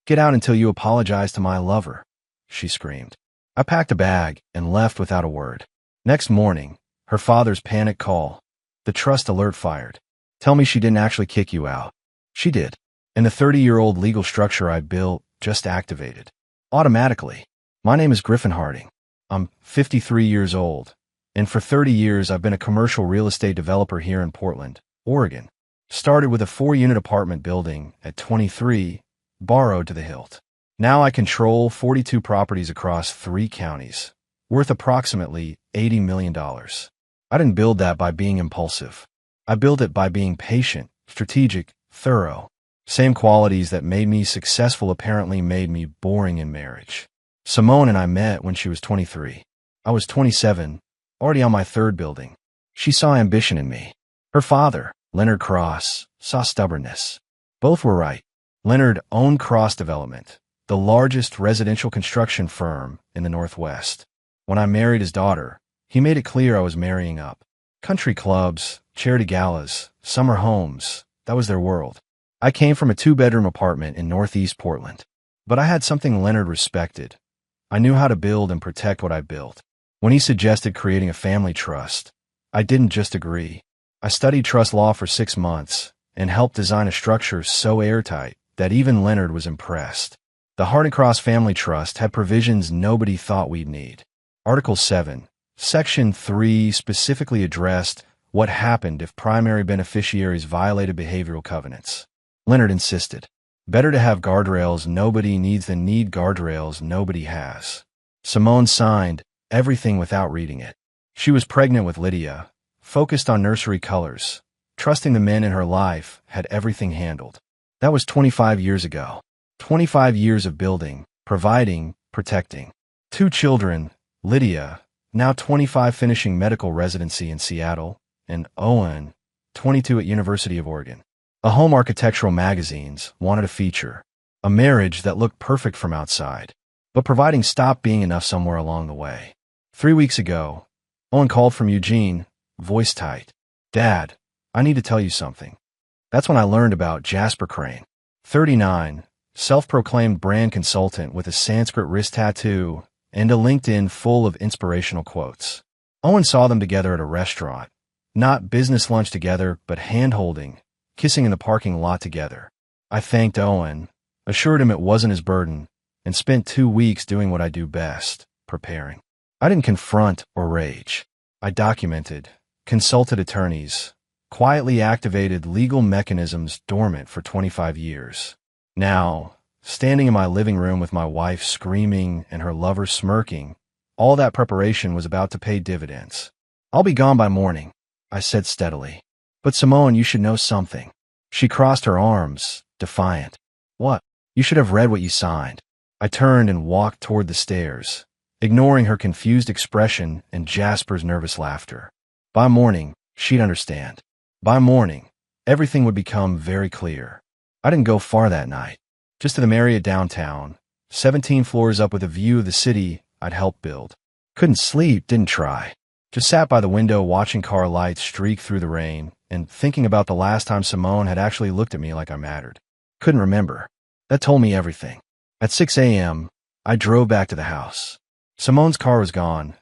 Get out until you apologize to my lover, she screamed. I packed a bag and left without a word. Next morning, her father's panic call. The trust alert fired. Tell me she didn't actually kick you out. She did. And the 30-year-old legal structure I built just activated. Automatically. My name is Griffin Harding. I'm 53 years old, and for 30 years I've been a commercial real estate developer here in Portland, Oregon. Started with a 4-unit apartment building at 23, borrowed to the hilt. Now I control 42 properties across 3 counties, worth approximately $80 million. I didn't build that by being impulsive. I built it by being patient, strategic, thorough. Same qualities that made me successful apparently made me boring in marriage. Simone and I met when she was 23. I was 27, already on my 3rd building. She saw ambition in me. Her father, Leonard Cross, saw stubbornness. Both were right. Leonard owned Cross Development, the largest residential construction firm in the Northwest. When I married his daughter, he made it clear I was marrying up. Country clubs, charity galas, summer homes, that was their world. I came from a 2-bedroom apartment in Northeast Portland. But I had something Leonard respected. I knew how to build and protect what I built. When he suggested creating a family trust, I didn't just agree. I studied trust law for 6 months and helped design a structure so airtight that even Leonard was impressed. The Harding Cross Family Trust had provisions nobody thought we'd need. Article 7, Section 3 specifically addressed what happened if primary beneficiaries violated behavioral covenants. Leonard insisted. Better to have guardrails nobody needs than need guardrails nobody has. Simone signed everything without reading it. She was pregnant with Lydia, focused on nursery colors, trusting the men in her life had everything handled. That was 25 years ago. 25 years of building, providing, protecting. 2 children, Lydia, now 25 finishing medical residency in Seattle, and Owen, 22 at University of Oregon. A home architectural magazines wanted a feature, a marriage that looked perfect from outside, but providing stopped being enough somewhere along the way. 3 weeks ago, Owen called from Eugene, voice tight. Dad, I need to tell you something. That's when I learned about Jasper Crane. 39, self-proclaimed brand consultant with a Sanskrit wrist tattoo and a LinkedIn full of inspirational quotes. Owen saw them together at a restaurant, not business lunch together, but hand-holding, kissing in the parking lot together. I thanked Owen, assured him it wasn't his burden, and spent 2 weeks doing what I do best, preparing. I didn't confront or rage. I documented, consulted attorneys, quietly activated legal mechanisms dormant for 25 years. Now, standing in my living room with my wife screaming and her lover smirking, all that preparation was about to pay dividends. I'll be gone by morning, I said steadily. But Simone, you should know something. She crossed her arms, defiant. What? You should have read what you signed. I turned and walked toward the stairs, ignoring her confused expression and Jasper's nervous laughter. By morning, she'd understand. By morning, everything would become very clear. I didn't go far that night. Just to the Marriott downtown, 17 floors up with a view of the city I'd helped build. Couldn't sleep, didn't try. Just sat by the window watching car lights streak through the rain and thinking about the last time Simone had actually looked at me like I mattered. Couldn't remember. That told me everything. At 6 a.m., I drove back to the house. Simone's car was gone.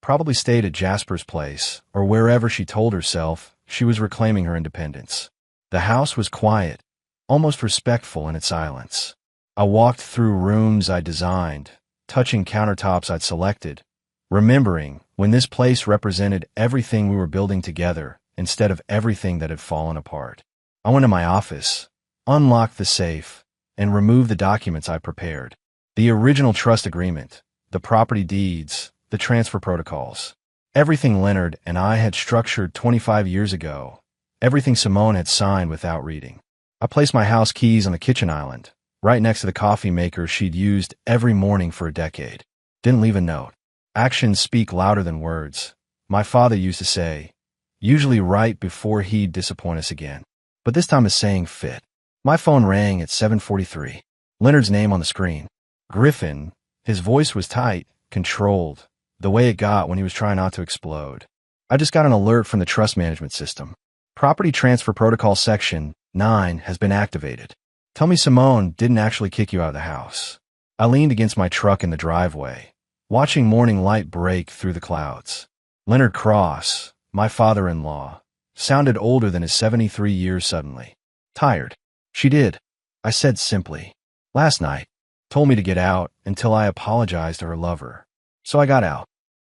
Probably stayed at Jasper's place or wherever she told herself she was reclaiming her independence. The house was quiet, almost respectful in its silence. I walked through rooms I designed, touching countertops I'd selected, remembering when this place represented everything we were building together instead of everything that had fallen apart. I went to my office, unlocked the safe, and removed the documents I prepared. The original trust agreement, the property deeds, the transfer protocols. Everything Leonard and I had structured 25 years ago. Everything Simone had signed without reading. I placed my house keys on the kitchen island, right next to the coffee maker she'd used every morning for a decade. Didn't leave a note. Actions speak louder than words. My father used to say, usually right before he'd disappoint us again. But this time his saying fit. My phone rang at 7:43. Leonard's name on the screen. Griffin. His voice was tight, controlled, the way it got when he was trying not to explode. I just got an alert from the trust management system. Property Transfer Protocol Section 9 has been activated. Tell me Simone didn't actually kick you out of the house. I leaned against my truck in the driveway, watching morning light break through the clouds. Leonard Cross, my father-in-law, sounded older than his 73 years suddenly. Tired. She did, I said simply. Last night. Told me to get out until I apologized to her lover. So I got out.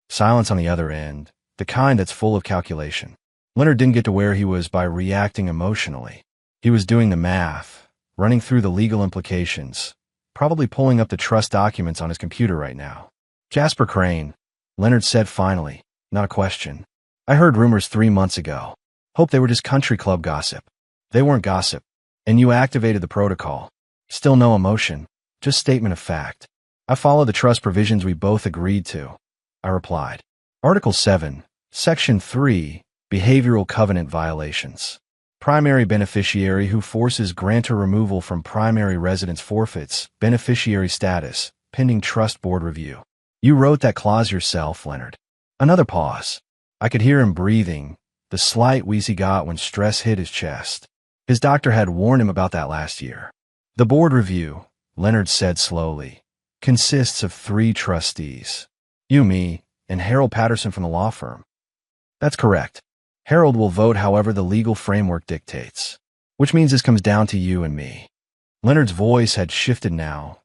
Silence on the other end, the kind that's full of calculation. Leonard didn't get to where he was by reacting emotionally. He was doing the math, running through the legal implications, probably pulling up the trust documents on his computer right now. Jasper Crane, Leonard said finally, not a question. I heard rumors 3 months ago. Hope they were just country club gossip. They weren't gossip. And you activated the protocol. Still no emotion, just statement of fact. I follow the trust provisions we both agreed to, I replied. Article 7, Section 3, Behavioral Covenant Violations. Primary beneficiary who forces grantor removal from primary residence forfeits beneficiary status, pending trust board review. You wrote that clause yourself, Leonard. Another pause. I could hear him breathing, the slight wheeze he got when stress hit his chest. His doctor had warned him about that last year. The board review, Leonard said slowly, consists of 3 trustees. You, me, and Harold Patterson from the law firm. That's correct. Harold will vote however the legal framework dictates, which means this comes down to you and me. Leonard's voice had shifted now.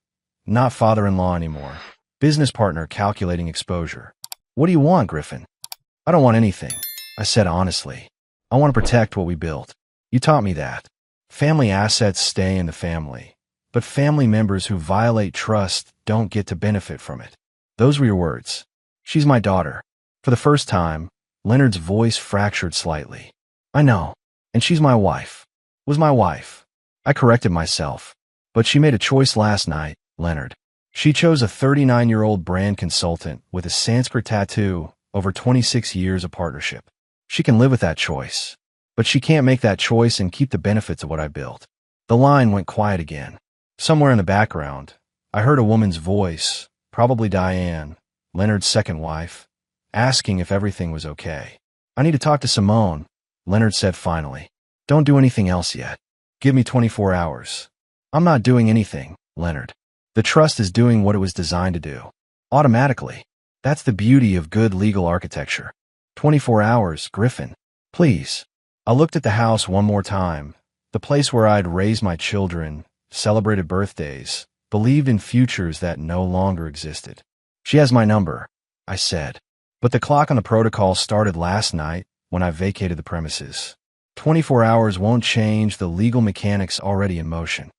Not father-in-law anymore. Business partner calculating exposure. What do you want, Griffin? I don't want anything, I said honestly. I want to protect what we built. You taught me that. Family assets stay in the family, but family members who violate trust don't get to benefit from it. Those were your words. She's my daughter. For the first time, Leonard's voice fractured slightly. I know. And she's my wife. Was my wife. I corrected myself. But she made a choice last night, Leonard. She chose a 39-year-old brand consultant with a Sanskrit tattoo over 26 years of partnership. She can live with that choice. But she can't make that choice and keep the benefits of what I built. The line went quiet again. Somewhere in the background, I heard a woman's voice, probably Diane, Leonard's second wife, asking if everything was okay. I need to talk to Simone, Leonard said finally. Don't do anything else yet. Give me 24 hours. I'm not doing anything, Leonard. The trust is doing what it was designed to do. Automatically. That's the beauty of good legal architecture. 24 hours, Griffin. Please. I looked at the house one more time, the place where I'd raised my children, celebrated birthdays, believed in futures that no longer existed. She has my number, I said. But the clock on the protocol started last night when I vacated the premises. 24 hours won't change the legal mechanics already in motion.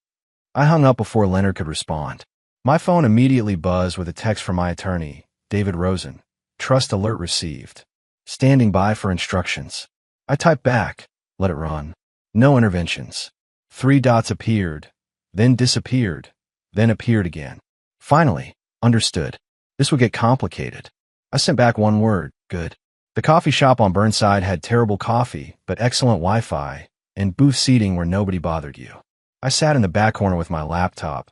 I hung up before Leonard could respond. My phone immediately buzzed with a text from my attorney, David Rosen. Trust alert received. Standing by for instructions. I typed back, let it run. No interventions. 3 dots appeared, then disappeared, then appeared again. Finally, understood. This would get complicated. I sent back one word, good. The coffee shop on Burnside had terrible coffee, but excellent Wi-Fi, and booth seating where nobody bothered you. I sat in the back corner with my laptop,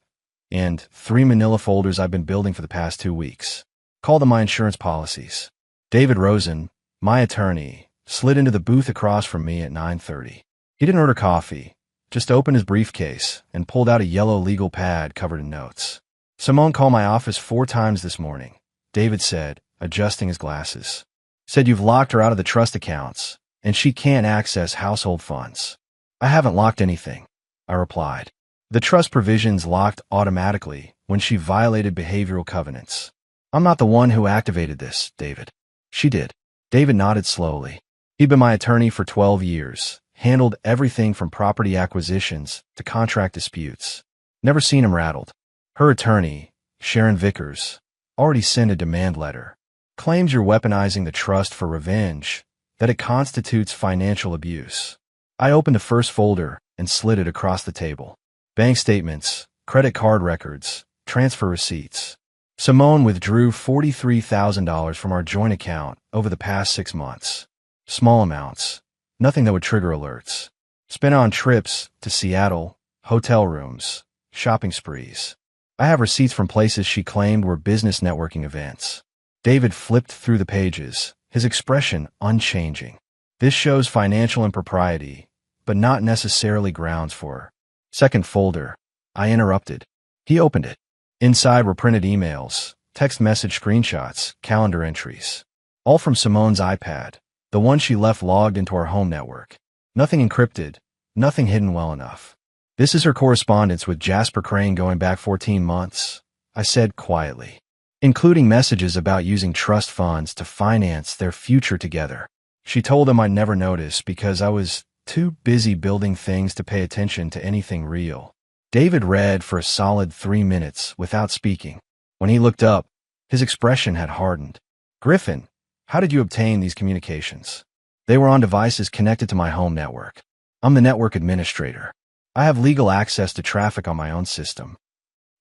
and 3 manila folders I've been building for the past 2 weeks. Called them my insurance policies. David Rosen, my attorney, slid into the booth across from me at 9:30. He didn't order coffee, just opened his briefcase and pulled out a yellow legal pad covered in notes. Simone called my office 4 times this morning, David said, adjusting his glasses. Said you've locked her out of the trust accounts, and she can't access household funds. I haven't locked anything, I replied. The trust provisions locked automatically when she violated behavioral covenants. I'm not the one who activated this, David. She did. David nodded slowly. He'd been my attorney for 12 years, handled everything from property acquisitions to contract disputes. Never seen him rattled. Her attorney, Sharon Vickers, already sent a demand letter. Claims you're weaponizing the trust for revenge, that it constitutes financial abuse. I opened the first folder and slid it across the table. Bank statements, credit card records, transfer receipts. Simone withdrew $43,000 from our joint account over the past 6 months. Small amounts, nothing that would trigger alerts. Spent on trips to Seattle, hotel rooms, shopping sprees. I have receipts from places she claimed were business networking events. David flipped through the pages, his expression unchanging. This shows financial impropriety, but not necessarily grounds for. Second folder, I interrupted. He opened it. Inside were printed emails, text message screenshots, calendar entries. All from Simone's iPad, the one she left logged into our home network. Nothing encrypted, nothing hidden well enough. This is her correspondence with Jasper Crane going back 14 months, I said quietly, including messages about using trust funds to finance their future together. She told him I'd never notice because I was too busy building things to pay attention to anything real. David read for a solid 3 minutes without speaking. When he looked up, his expression had hardened. Griffin, how did you obtain these communications? They were on devices connected to my home network. I'm the network administrator. I have legal access to traffic on my own system.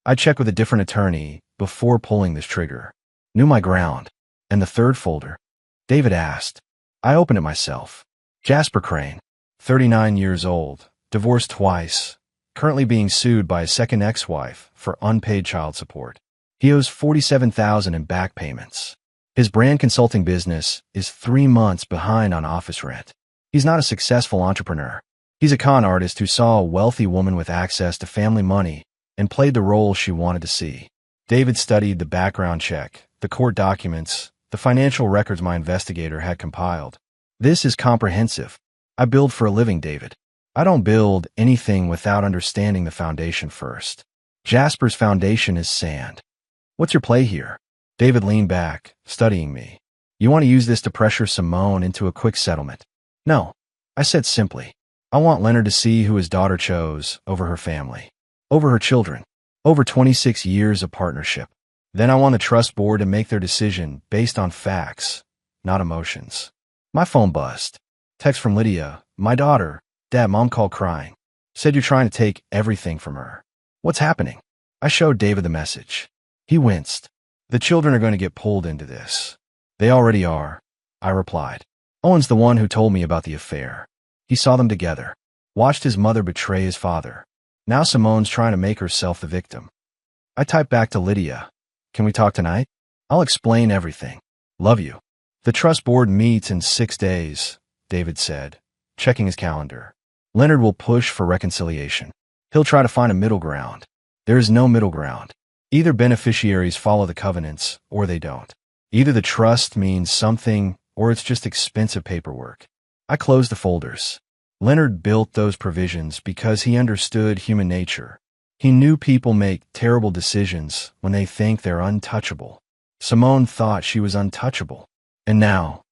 I checked with a different attorney before pulling this trigger. Knew my ground. And the third folder? David asked. I opened it myself. Jasper Crane, 39 years old, divorced twice, currently being sued by his second ex-wife for unpaid child support. He owes $47,000 in back payments. His brand consulting business is 3 months behind on office rent. He's not a successful entrepreneur. He's a con artist who saw a wealthy woman with access to family money and played the role she wanted to see. David studied the background check, the court documents, the financial records my investigator had compiled. This is comprehensive. I build for a living, David. I don't build anything without understanding the foundation first. Jasper's foundation is sand. What's your play here? David leaned back, studying me. You want to use this to pressure Simone into a quick settlement? No, I said simply. I want Leonard to see who his daughter chose over her family, over her children, over 26 years of partnership. Then I want the trust board to make their decision based on facts, not emotions. My phone buzzed. Text from Lydia, my daughter. Dad, Mom called crying. Said you're trying to take everything from her. What's happening? I showed David the message. He winced. The children are going to get pulled into this. They already are, I replied. Owen's the one who told me about the affair. He saw them together, watched his mother betray his father. Now Simone's trying to make herself the victim. I typed back to Lydia. Can we talk tonight? I'll explain everything. Love you. The trust board meets in 6 days, David said, checking his calendar. Leonard will push for reconciliation. He'll try to find a middle ground. There is no middle ground. Either beneficiaries follow the covenants or they don't. Either the trust means something or it's just expensive paperwork. I closed the folders. Leonard built those provisions because he understood human nature. He knew people make terrible decisions when they think they're untouchable. Simone thought she was untouchable. And now?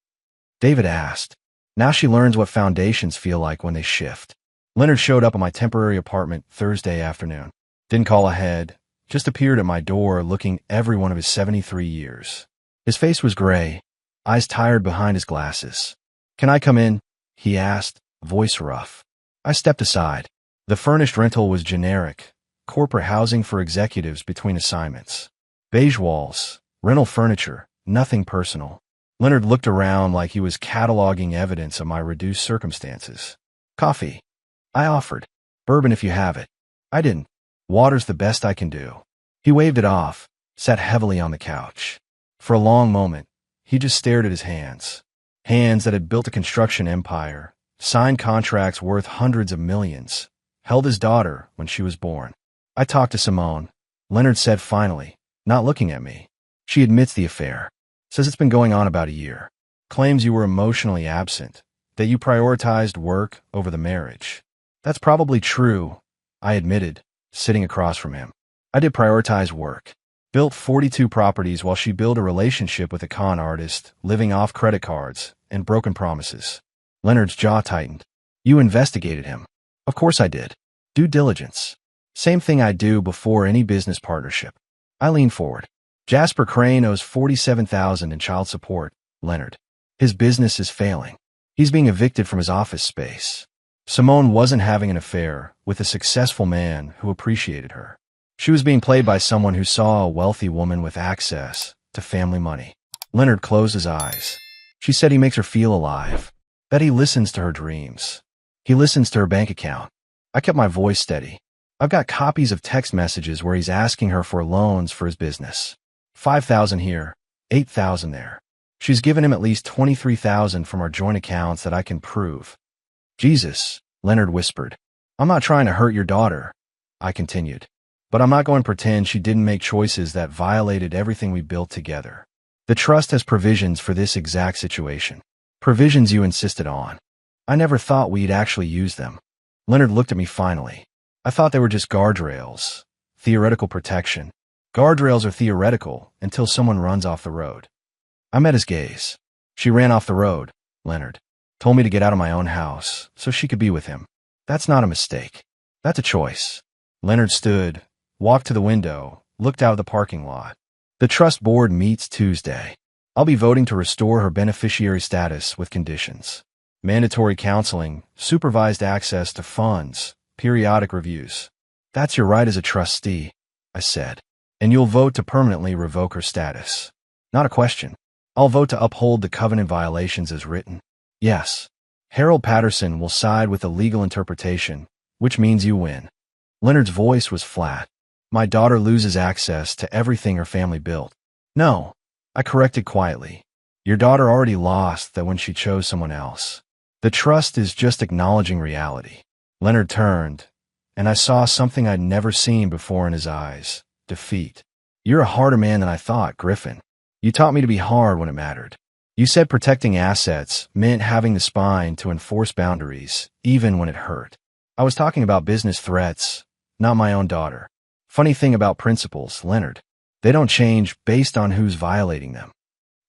David asked. Now she learns what foundations feel like when they shift. Leonard showed up at my temporary apartment Thursday afternoon. Didn't call ahead, just appeared at my door looking every one of his 73 years. His face was gray, eyes tired behind his glasses. Can I come in? He asked, voice rough. I stepped aside. The furnished rental was generic, corporate housing for executives between assignments. Beige walls, rental furniture, nothing personal. Leonard looked around like he was cataloging evidence of my reduced circumstances. Coffee, I offered. Bourbon if you have it. I didn't. Water's the best I can do. He waved it off, sat heavily on the couch. For a long moment, he just stared at his hands. Hands that had built a construction empire, signed contracts worth hundreds of millions, held his daughter when she was born. I talked to Simone. Leonard said finally, not looking at me. She admits the affair. Says it's been going on about a year. Claims you were emotionally absent, that you prioritized work over the marriage. That's probably true, I admitted, sitting across from him. I did prioritize work. Built 42 properties while she built a relationship with a con artist, living off credit cards and broken promises. Leonard's jaw tightened. You investigated him. Of course I did. Due diligence. Same thing I do before any business partnership. I leaned forward. Jasper Crane owes $47,000 in child support, Leonard. His business is failing. He's being evicted from his office space. Simone wasn't having an affair with a successful man who appreciated her. She was being played by someone who saw a wealthy woman with access to family money. Leonard closed his eyes. She said he makes her feel alive, that he listens to her dreams. He listens to her bank account. I kept my voice steady. I've got copies of text messages where he's asking her for loans for his business. $5,000 here, $8,000 there. She's given him at least $23,000 from our joint accounts that I can prove. Jesus, Leonard whispered. I'm not trying to hurt your daughter. I continued. But I'm not going to pretend she didn't make choices that violated everything we built together. The trust has provisions for this exact situation. Provisions you insisted on. I never thought we'd actually use them. Leonard looked at me finally. I thought they were just guardrails. Theoretical protection. Guardrails are theoretical until someone runs off the road. I met his gaze. She ran off the road, Leonard. Told me to get out of my own house so she could be with him. That's not a mistake. That's a choice. Leonard stood, walked to the window, looked out of the parking lot. The trust board meets Tuesday. I'll be voting to restore her beneficiary status with conditions. Mandatory counseling, supervised access to funds, periodic reviews. That's your right as a trustee, I said. And you'll vote to permanently revoke her status. Not a question. I'll vote to uphold the covenant violations as written. Yes. Harold Patterson will side with the legal interpretation, which means you win. Leonard's voice was flat. My daughter loses access to everything her family built. No, I corrected quietly. Your daughter already lost that when she chose someone else. The trust is just acknowledging reality. Leonard turned, and I saw something I'd never seen before in his eyes. Defeat. You're a harder man than I thought, Griffin. You taught me to be hard when it mattered. You said protecting assets meant having the spine to enforce boundaries, even when it hurt. I was talking about business threats, not my own daughter. Funny thing about principles, Leonard. They don't change based on who's violating them.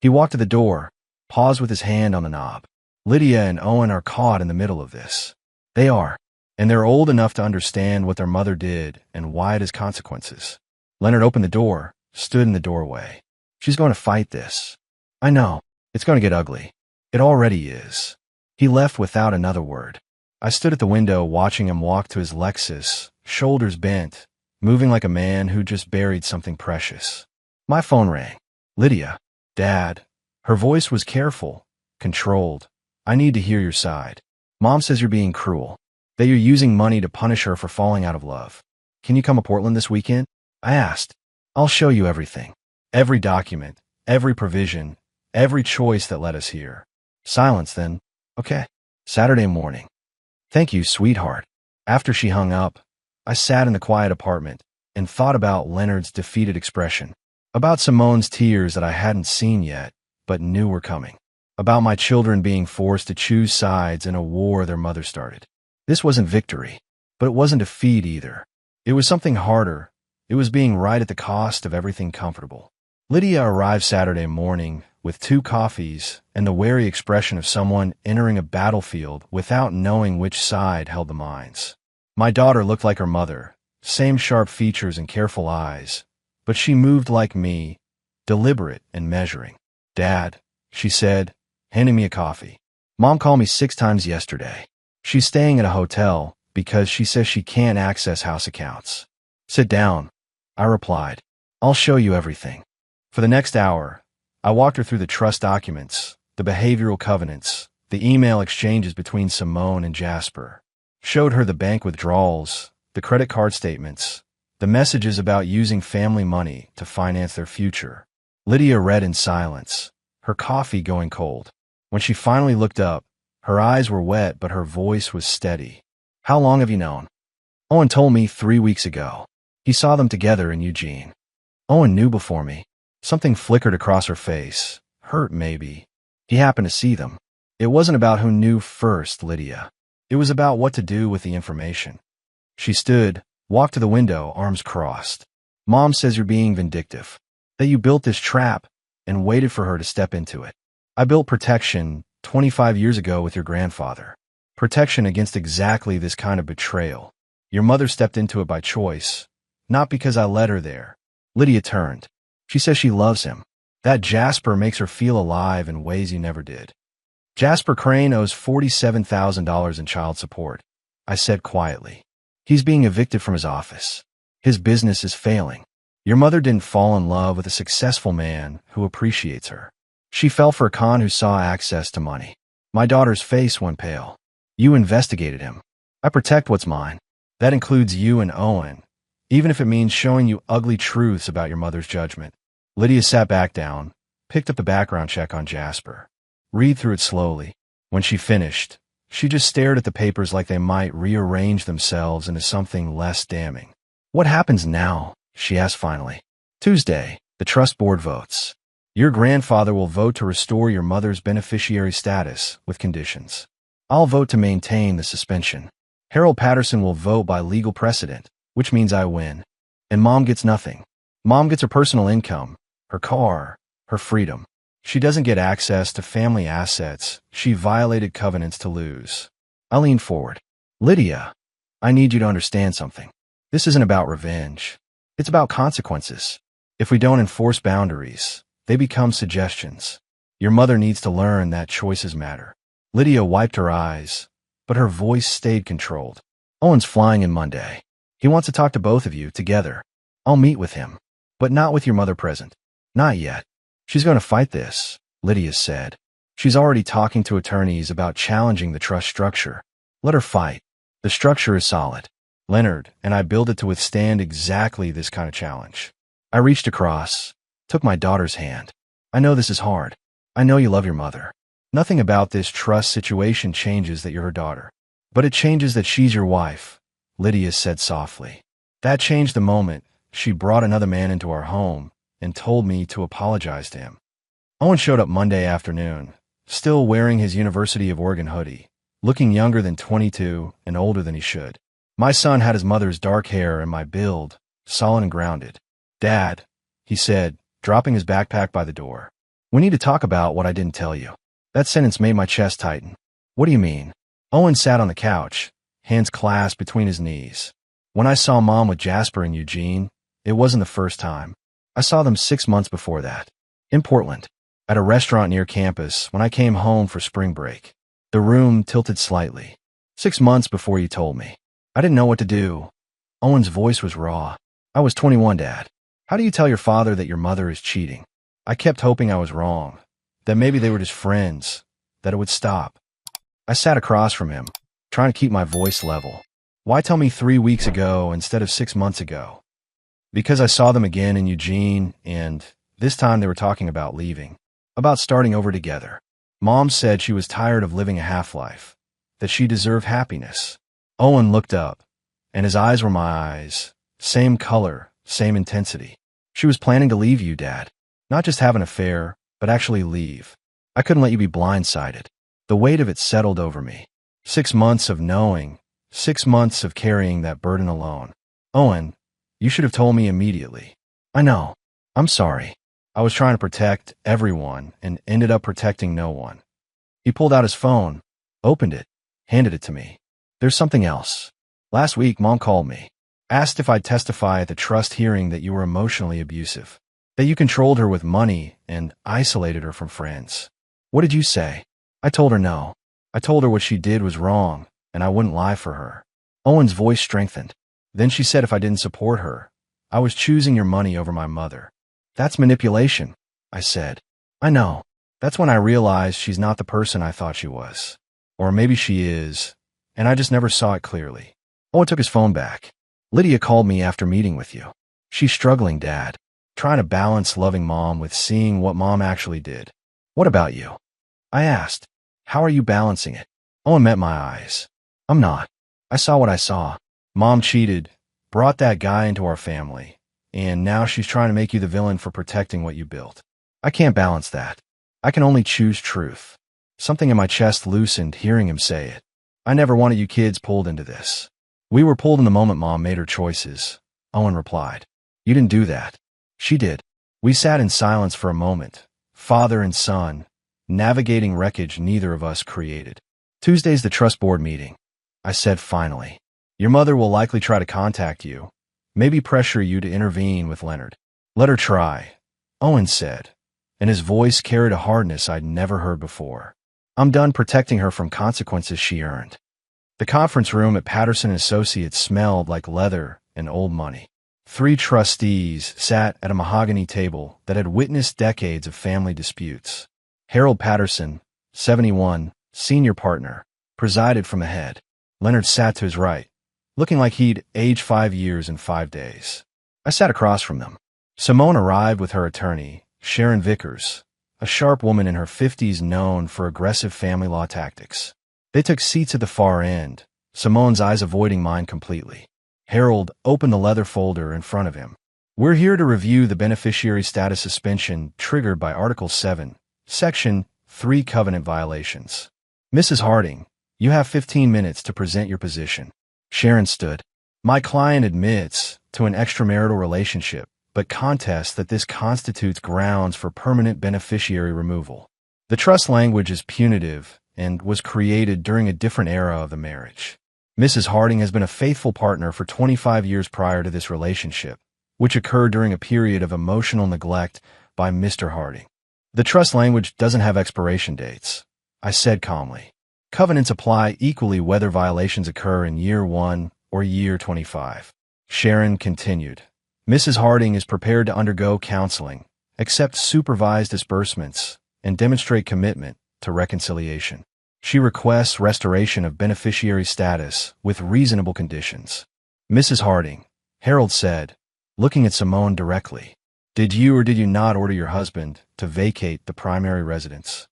He walked to the door, paused with his hand on the knob. Lydia and Owen are caught in the middle of this. They are, and they're old enough to understand what their mother did and why it has consequences. Leonard opened the door, stood in the doorway. She's going to fight this. I know. It's going to get ugly. It already is. He left without another word. I stood at the window watching him walk to his Lexus, shoulders bent, moving like a man who just buried something precious. My phone rang. Lydia. Dad. Her voice was careful, controlled. I need to hear your side. Mom says you're being cruel, that you're using money to punish her for falling out of love. Can you come to Portland this weekend? I asked. I'll show you everything. Every document, every provision, every choice that led us here. Silence then. Okay. Saturday morning. Thank you, sweetheart. After she hung up, I sat in the quiet apartment and thought about Leonard's defeated expression, about Simone's tears that I hadn't seen yet, but knew were coming, about my children being forced to choose sides in a war their mother started. This wasn't victory, but it wasn't defeat either. It was something harder. It was being right at the cost of everything comfortable. Lydia arrived Saturday morning with 2 coffees and the wary expression of someone entering a battlefield without knowing which side held the mines. My daughter looked like her mother, same sharp features and careful eyes, but she moved like me, deliberate and measuring. Dad, she said, handing me a coffee. Mom called me 6 times yesterday. She's staying at a hotel because she says she can't access house accounts. Sit down, I replied. I'll show you everything. For the next hour, I walked her through the trust documents, the behavioral covenants, the email exchanges between Simone and Jasper. Showed her the bank withdrawals, the credit card statements, the messages about using family money to finance their future. Lydia read in silence, her coffee going cold. When she finally looked up, her eyes were wet but her voice was steady. How long have you known? Owen told me 3 weeks ago. He saw them together in Eugene. Owen knew before me. Something flickered across her face. Hurt, maybe. He happened to see them. It wasn't about who knew first, Lydia. It was about what to do with the information. She stood, walked to the window, arms crossed. Mom says you're being vindictive. That you built this trap and waited for her to step into it. I built protection 25 years ago with your grandfather. Protection against exactly this kind of betrayal. Your mother stepped into it by choice, not because I led her there. Lydia turned. She says she loves him. That Jasper makes her feel alive in ways you never did. Jasper Crane owes $47,000 in child support, I said quietly. He's being evicted from his office. His business is failing. Your mother didn't fall in love with a successful man who appreciates her. She fell for a con who saw access to money. My daughter's face went pale. You investigated him. I protect what's mine. That includes you and Owen, even if it means showing you ugly truths about your mother's judgment. Lydia sat back down, picked up the background check on Jasper. Read through it slowly. When she finished, she just stared at the papers like they might rearrange themselves into something less damning. What happens now? She asked finally. Tuesday, the trust board votes. Your grandfather will vote to restore your mother's beneficiary status with conditions. I'll vote to maintain the suspension. Harold Patterson will vote by legal precedent, which means I win. And Mom gets nothing. Mom gets her personal income, her car, her freedom. She doesn't get access to family assets she violated covenants to lose. I leaned forward. Lydia, I need you to understand something. This isn't about revenge. It's about consequences. If we don't enforce boundaries, they become suggestions. Your mother needs to learn that choices matter. Lydia wiped her eyes, but her voice stayed controlled. Owen's flying in Monday. He wants to talk to both of you together. I'll meet with him, but not with your mother present. Not yet. She's going to fight this, Lydia said. She's already talking to attorneys about challenging the trust structure. Let her fight. The structure is solid. Leonard and I built it to withstand exactly this kind of challenge. I reached across, took my daughter's hand. I know this is hard. I know you love your mother. Nothing about this trust situation changes that you're her daughter. But it changes that she's your wife, Lydia said softly. That changed the moment she brought another man into our home and told me to apologize to him. Owen showed up Monday afternoon, still wearing his University of Oregon hoodie, looking younger than 22 and older than he should. My son had his mother's dark hair and my build, solid and grounded. Dad, he said, dropping his backpack by the door. We need to talk about what I didn't tell you. That sentence made my chest tighten. What do you mean? Owen sat on the couch, hands clasped between his knees. When I saw Mom with Jasper and Eugene, it wasn't the first time. I saw them 6 months before that. In Portland, at a restaurant near campus when I came home for spring break. The room tilted slightly. 6 months before you told me. I didn't know what to do. Owen's voice was raw. I was 21, Dad. How do you tell your father that your mother is cheating? I kept hoping I was wrong, that maybe they were just friends, that it would stop. I sat across from him, trying to keep my voice level. Why tell me 3 weeks ago instead of 6 months ago? Because I saw them again in Eugene, and this time they were talking about leaving, about starting over together. Mom said she was tired of living a half-life, that she deserved happiness. Owen looked up, and his eyes were my eyes, same color, same intensity. She was planning to leave you, Dad. Not just have an affair, but actually leave. I couldn't let you be blindsided. The weight of it settled over me. 6 months of knowing, 6 months of carrying that burden alone. Owen, you should have told me immediately. I know. I'm sorry. I was trying to protect everyone and ended up protecting no one. He pulled out his phone, opened it, handed it to me. There's something else. Last week, Mom called me, asked if I'd testify at the trust hearing that you were emotionally abusive, that you controlled her with money and isolated her from friends. What did you say? I told her no. I told her what she did was wrong, and I wouldn't lie for her. Owen's voice strengthened. Then she said if I didn't support her, I was choosing your money over my mother. That's manipulation, I said. I know. That's when I realized she's not the person I thought she was. Or maybe she is, and I just never saw it clearly. Owen took his phone back. Lydia called me after meeting with you. She's struggling, Dad, trying to balance loving Mom with seeing what Mom actually did. What about you? I asked. How are you balancing it? Owen met my eyes. I'm not. I saw what I saw. Mom cheated, brought that guy into our family, and now she's trying to make you the villain for protecting what you built. I can't balance that. I can only choose truth. Something in my chest loosened hearing him say it. I never wanted you kids pulled into this. We were pulled in the moment Mom made her choices, Owen replied. You didn't do that. She did. We sat in silence for a moment, father and son, navigating wreckage neither of us created. Tuesday's the trust board meeting. I said finally. Your mother will likely try to contact you, maybe pressure you to intervene with Leonard. Let her try, Owen said, and his voice carried a hardness I'd never heard before. I'm done protecting her from consequences she earned. The conference room at Patterson Associates smelled like leather and old money. 3 trustees sat at a mahogany table that had witnessed decades of family disputes. Harold Patterson, 71, senior partner, presided from the head. Leonard sat to his right, looking like he'd aged 5 years and 5 days. I sat across from them. Simone arrived with her attorney, Sharon Vickers, a sharp woman in her 50s known for aggressive family law tactics. They took seats at the far end, Simone's eyes avoiding mine completely. Harold opened the leather folder in front of him. We're here to review the beneficiary status suspension triggered by Article 7, Section 3 Covenant Violations. Mrs. Harding, you have 15 minutes to present your position. Sharon stood. My client admits to an extramarital relationship, but contests that this constitutes grounds for permanent beneficiary removal. The trust language is punitive and was created during a different era of the marriage. Mrs. Harding has been a faithful partner for 25 years prior to this relationship, which occurred during a period of emotional neglect by Mr. Harding. The trust language doesn't have expiration dates, I said calmly. Covenants apply equally whether violations occur in year 1 or year 25. Sharon continued. Mrs. Harding is prepared to undergo counseling, accept supervised disbursements, and demonstrate commitment to reconciliation. She requests restoration of beneficiary status with reasonable conditions. Mrs. Harding, Harold said, looking at Simone directly, did you or did you not order your husband to vacate the primary residence?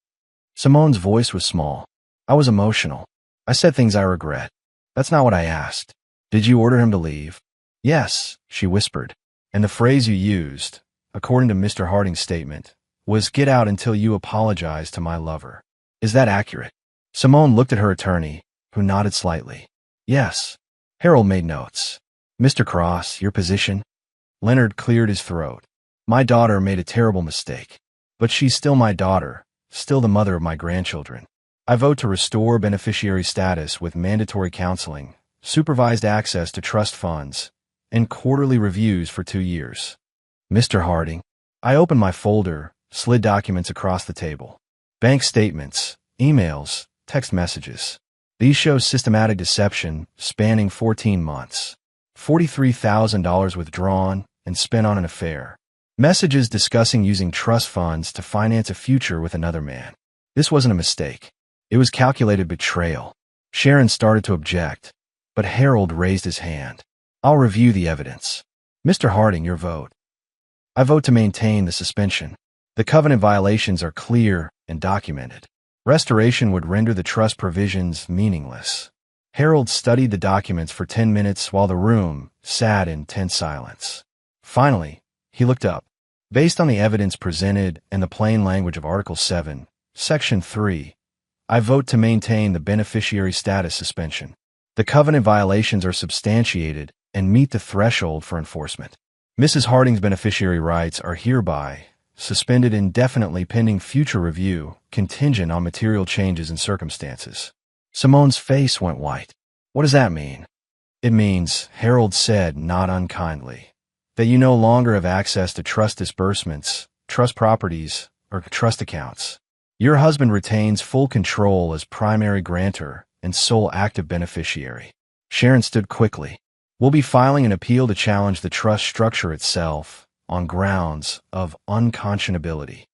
Simone's voice was small. I was emotional. I said things I regret. That's not what I asked. Did you order him to leave? Yes, she whispered. And the phrase you used, according to Mr. Harding's statement, was get out until you apologize to my lover. Is that accurate? Simone looked at her attorney, who nodded slightly. Yes. Harold made notes. Mr. Cross, your position? Leonard cleared his throat. My daughter made a terrible mistake. But she's still my daughter, still the mother of my grandchildren. I vote to restore beneficiary status with mandatory counseling, supervised access to trust funds, and quarterly reviews for 2 years. Mr. Harding, I opened my folder, slid documents across the table. Bank statements, emails, text messages. These show systematic deception spanning 14 months. $43,000 withdrawn and spent on an affair. Messages discussing using trust funds to finance a future with another man. This wasn't a mistake. It was calculated betrayal. Sharon started to object, but Harold raised his hand. I'll review the evidence. Mr. Harding, your vote. I vote to maintain the suspension. The covenant violations are clear and documented. Restoration would render the trust provisions meaningless. Harold studied the documents for 10 minutes while the room sat in tense silence. Finally, he looked up. Based on the evidence presented and the plain language of Article 7, Section 3, I vote to maintain the beneficiary status suspension. The covenant violations are substantiated and meet the threshold for enforcement. Mrs. Harding's beneficiary rights are hereby suspended indefinitely pending future review, contingent on material changes in circumstances. Simone's face went white. What does that mean? It means, Harold said not unkindly, that you no longer have access to trust disbursements, trust properties, or trust accounts. Your husband retains full control as primary grantor and sole active beneficiary. Sharon stood quickly. We'll be filing an appeal to challenge the trust structure itself on grounds of unconscionability.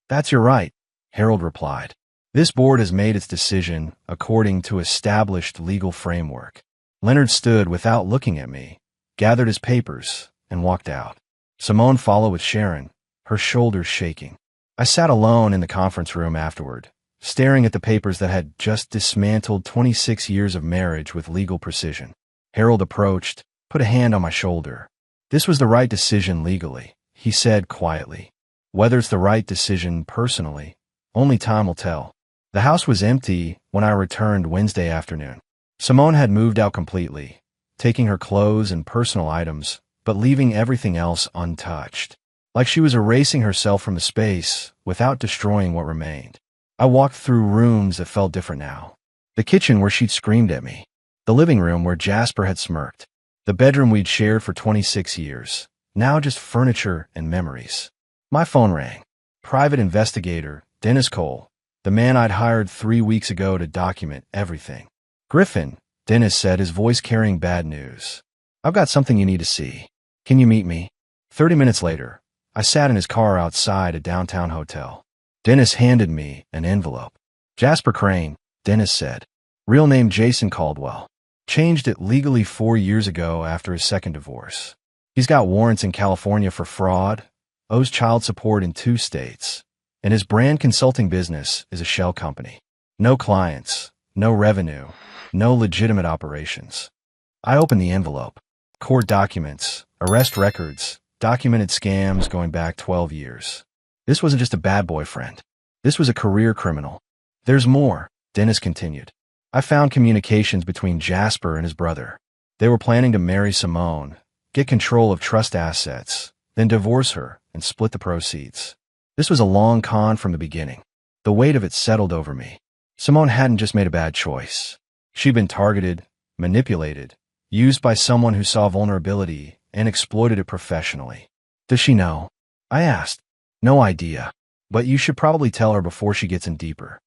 That's your right, Harold replied. This board has made its decision according to established legal framework. Leonard stood without looking at me, gathered his papers, and walked out. Simone followed with Sharon, her shoulders shaking. I sat alone in the conference room afterward, staring at the papers that had just dismantled 26 years of marriage with legal precision. Harold approached, put a hand on my shoulder. This was the right decision legally, he said quietly. Whether it's the right decision personally, only time will tell. The house was empty when I returned Wednesday afternoon. Simone had moved out completely, taking her clothes and personal items, but leaving everything else untouched. Like she was erasing herself from the space without destroying what remained. I walked through rooms that felt different now. The kitchen where she'd screamed at me. The living room where Jasper had smirked. The bedroom we'd shared for 26 years. Now just furniture and memories. My phone rang. Private investigator, Dennis Cole, the man I'd hired 3 weeks ago to document everything. Griffin, Dennis said, his voice carrying bad news. I've got something you need to see. Can you meet me? 30 minutes later, I sat in his car outside a downtown hotel. Dennis handed me an envelope. Jasper Crane, Dennis said. Real name Jason Caldwell. Changed it legally 4 years ago after his second divorce. He's got warrants in California for fraud, owes child support in 2 states, and his brand consulting business is a shell company. No clients, no revenue, no legitimate operations. I opened the envelope. Court documents, arrest records, documented scams going back 12 years. This wasn't just a bad boyfriend. This was a career criminal. There's more, Dennis continued. I found communications between Jasper and his brother. They were planning to marry Simone, get control of trust assets, then divorce her and split the proceeds. This was a long con from the beginning. The weight of it settled over me. Simone hadn't just made a bad choice. She'd been targeted, manipulated, used by someone who saw vulnerability and exploited it professionally. Does she know? I asked. No idea, but you should probably tell her before she gets in deeper.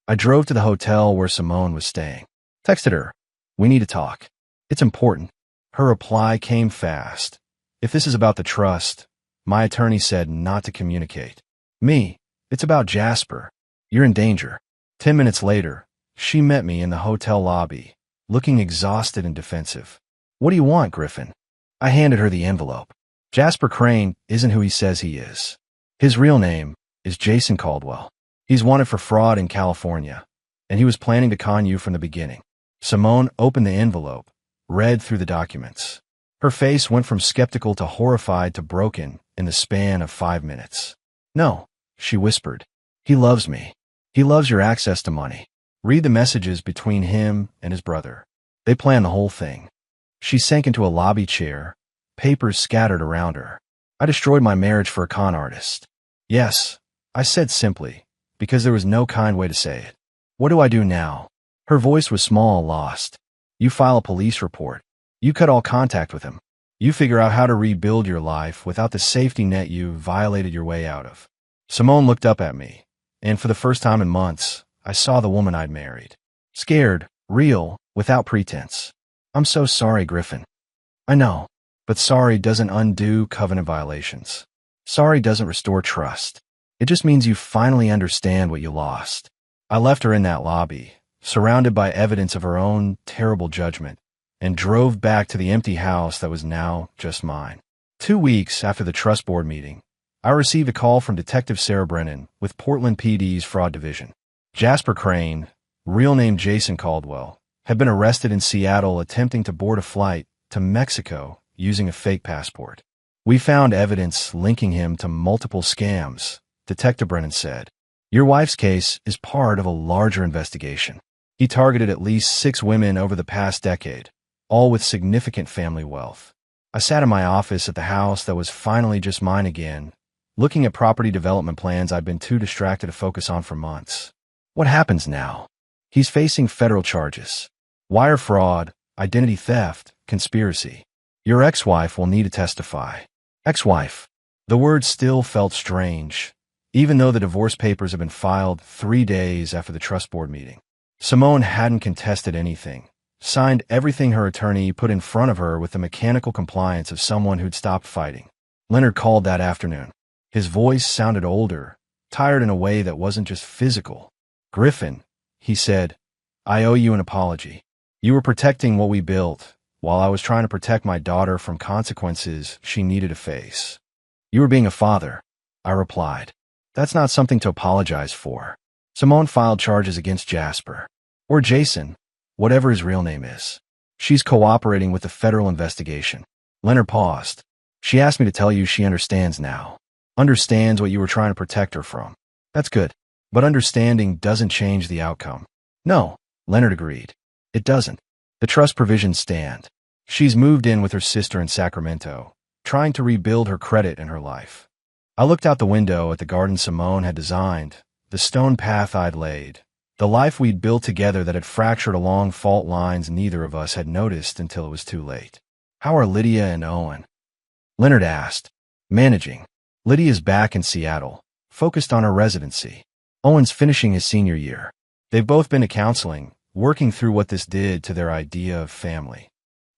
I drove to the hotel where Simone was staying. Texted her. We need to talk. It's important. Her reply came fast. If this is about the trust, my attorney said not to communicate. Me, it's about Jasper. You're in danger. 10 minutes later, she met me in the hotel lobby, looking exhausted and defensive. What do you want, Griffin? I handed her the envelope. Jasper Crane isn't who he says he is. His real name is Jason Caldwell. He's wanted for fraud in California, and he was planning to con you from the beginning. Simone opened the envelope, read through the documents. Her face went from skeptical to horrified to broken in the span of 5 minutes. No, she whispered. He loves me. He loves your access to money. Read the messages between him and his brother. They planned the whole thing. She sank into a lobby chair, papers scattered around her. I destroyed my marriage for a con artist. Yes, I said simply, because there was no kind way to say it. What do I do now? Her voice was small, lost. You file a police report. You cut all contact with him. You figure out how to rebuild your life without the safety net you violated your way out of. Simone looked up at me, and for the first time in months, I saw the woman I'd married. Scared, real, without pretense. I'm so sorry, Griffin. I know, but sorry doesn't undo covenant violations. Sorry doesn't restore trust. It just means you finally understand what you lost. I left her in that lobby, surrounded by evidence of her own terrible judgment, and drove back to the empty house that was now just mine. 2 weeks after the trust board meeting, I received a call from Detective Sarah Brennan with Portland PD's Fraud Division. Jasper Crane, real name Jason Caldwell, had been arrested in Seattle attempting to board a flight to Mexico using a fake passport. We found evidence linking him to multiple scams, Detective Brennan said. Your wife's case is part of a larger investigation. He targeted at least 6 women over the past decade, all with significant family wealth. I sat in my office at the house that was finally just mine again, looking at property development plans I'd been too distracted to focus on for months. What happens now? He's facing federal charges. Wire fraud, identity theft, conspiracy. Your ex-wife will need to testify. Ex-wife. The word still felt strange, even though the divorce papers had been filed 3 days after the trust board meeting. Simone hadn't contested anything, signed everything her attorney put in front of her with the mechanical compliance of someone who'd stopped fighting. Leonard called that afternoon. His voice sounded older, tired in a way that wasn't just physical. Griffin, he said, I owe you an apology. You were protecting what we built, while I was trying to protect my daughter from consequences she needed to face. You were being a father, I replied. That's not something to apologize for. Simone filed charges against Jasper, or Jason, whatever his real name is. She's cooperating with the federal investigation. Leonard paused. She asked me to tell you she understands now. Understands what you were trying to protect her from. That's good. But understanding doesn't change the outcome. No, Leonard agreed. It doesn't. The trust provisions stand. She's moved in with her sister in Sacramento, trying to rebuild her credit in her life. I looked out the window at the garden Simone had designed, the stone path I'd laid, the life we'd built together that had fractured along fault lines neither of us had noticed until it was too late. How are Lydia and Owen? Leonard asked. Managing. Lydia's back in Seattle, focused on her residency. Owen's finishing his senior year. They've both been to counseling, working through what this did to their idea of family.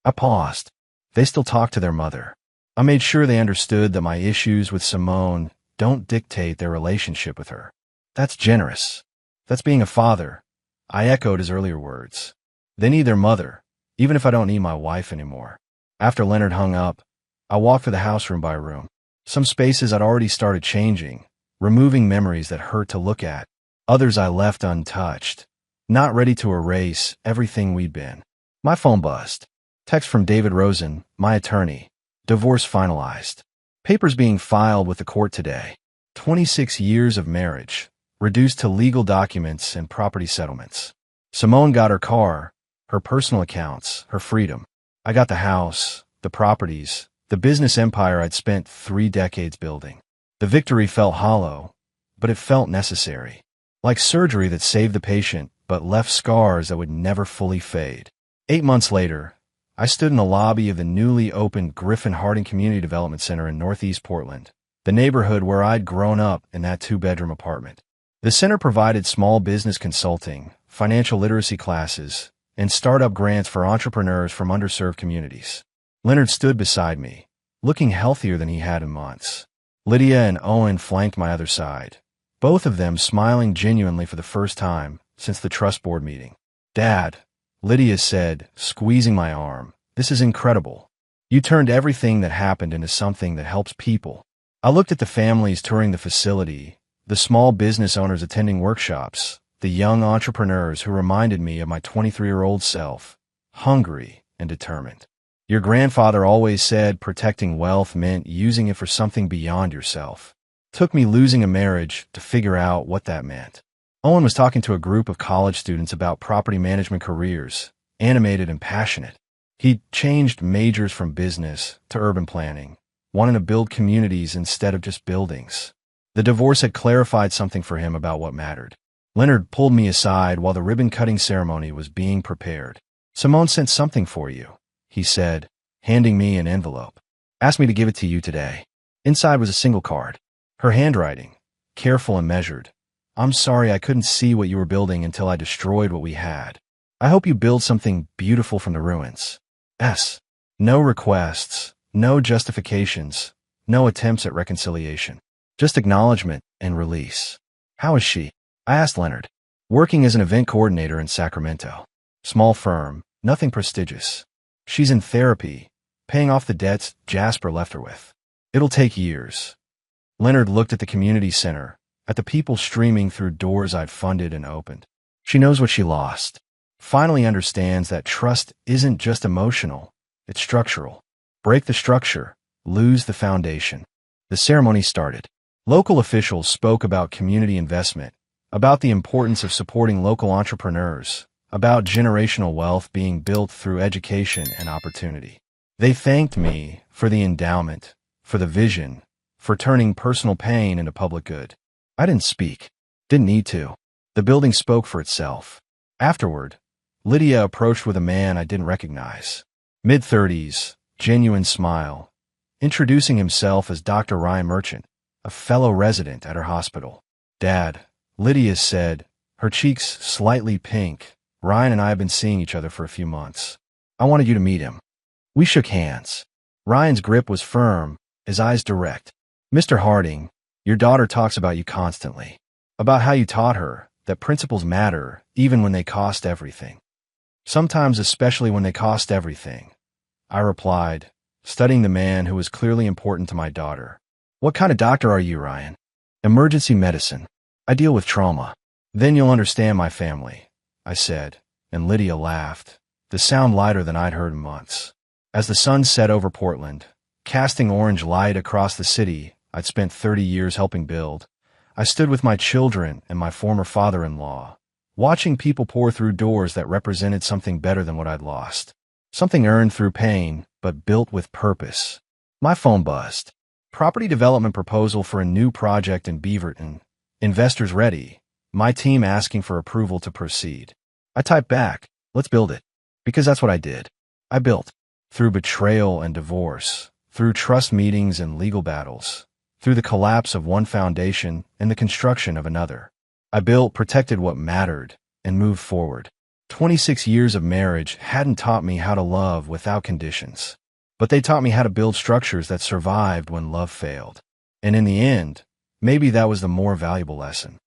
I paused. They still talk to their mother. I made sure they understood that my issues with Simone don't dictate their relationship with her. That's generous. That's being a father. I echoed his earlier words. They need their mother, even if I don't need my wife anymore. After Leonard hung up, I walked through the house room by room. Some spaces I'd already started changing, removing memories that hurt to look at. Others I left untouched, not ready to erase everything we'd been. My phone buzzed. Text from David Rosen, my attorney. Divorce finalized. Papers being filed with the court today. 26 years of marriage, reduced to legal documents and property settlements. Simone got her car, her personal accounts, her freedom. I got the house, the properties, the business empire I'd spent 3 decades building. The victory felt hollow, but it felt necessary. Like surgery that saved the patient, but left scars that would never fully fade. 8 months later, I stood in the lobby of the newly opened Griffin Harding Community Development Center in Northeast Portland, the neighborhood where I'd grown up in that 2-bedroom apartment. The center provided small business consulting, financial literacy classes, and startup grants for entrepreneurs from underserved communities. Leonard stood beside me, looking healthier than he had in months. Lydia and Owen flanked my other side, both of them smiling genuinely for the first time since the trust board meeting. Dad, Lydia said, squeezing my arm, this is incredible. You turned everything that happened into something that helps people. I looked at the families touring the facility, the small business owners attending workshops, the young entrepreneurs who reminded me of my 23-year-old self, hungry and determined. Your grandfather always said protecting wealth meant using it for something beyond yourself. Took me losing a marriage to figure out what that meant. Owen was talking to a group of college students about property management careers, animated and passionate. He'd changed majors from business to urban planning, wanting to build communities instead of just buildings. The divorce had clarified something for him about what mattered. Leonard pulled me aside while the ribbon-cutting ceremony was being prepared. Simone sent something for you, he said, handing me an envelope. Asked me to give it to you today. Inside was a single card. Her handwriting, careful and measured. I'm sorry I couldn't see what you were building until I destroyed what we had. I hope you build something beautiful from the ruins. S. No requests, no justifications, no attempts at reconciliation. Just acknowledgement and release. How is she? I asked Leonard. Working as an event coordinator in Sacramento. Small firm, nothing prestigious. She's in therapy, paying off the debts Jasper left her with. It'll take years. Leonard looked at the community center, at the people streaming through doors I'd funded and opened. She knows what she lost. Finally understands that trust isn't just emotional, it's structural. Break the structure, lose the foundation. The ceremony started. Local officials spoke about community investment, about the importance of supporting local entrepreneurs, about generational wealth being built through education and opportunity. They thanked me for the endowment, for the vision, for turning personal pain into public good. I didn't speak. Didn't need to. The building spoke for itself. Afterward, Lydia approached with a man I didn't recognize. Mid-30s, genuine smile, introducing himself as Dr. Ryan Merchant, a fellow resident at her hospital. Dad, Lydia said, her cheeks slightly pink. Ryan and I have been seeing each other for a few months. I wanted you to meet him. We shook hands. Ryan's grip was firm, his eyes direct. Mr. Harding, your daughter talks about you constantly. About how you taught her that principles matter even when they cost everything. Sometimes especially when they cost everything. I replied, studying the man who was clearly important to my daughter. What kind of doctor are you, Ryan? Emergency medicine. I deal with trauma. Then you'll understand my family, I said, and Lydia laughed, the sound lighter than I'd heard in months. As the sun set over Portland, casting orange light across the city I'd spent 30 years helping build, I stood with my children and my former father-in-law, watching people pour through doors that represented something better than what I'd lost. Something earned through pain, but built with purpose. My phone buzzed. Property development proposal for a new project in Beaverton. Investors ready. My team asking for approval to proceed. I typed back, let's build it. Because that's what I did. I built. Through betrayal and divorce. Through trust meetings and legal battles. Through the collapse of one foundation and the construction of another. I built, protected what mattered, and moved forward. 26 years of marriage hadn't taught me how to love without conditions. But they taught me how to build structures that survived when love failed. And in the end, maybe that was the more valuable lesson.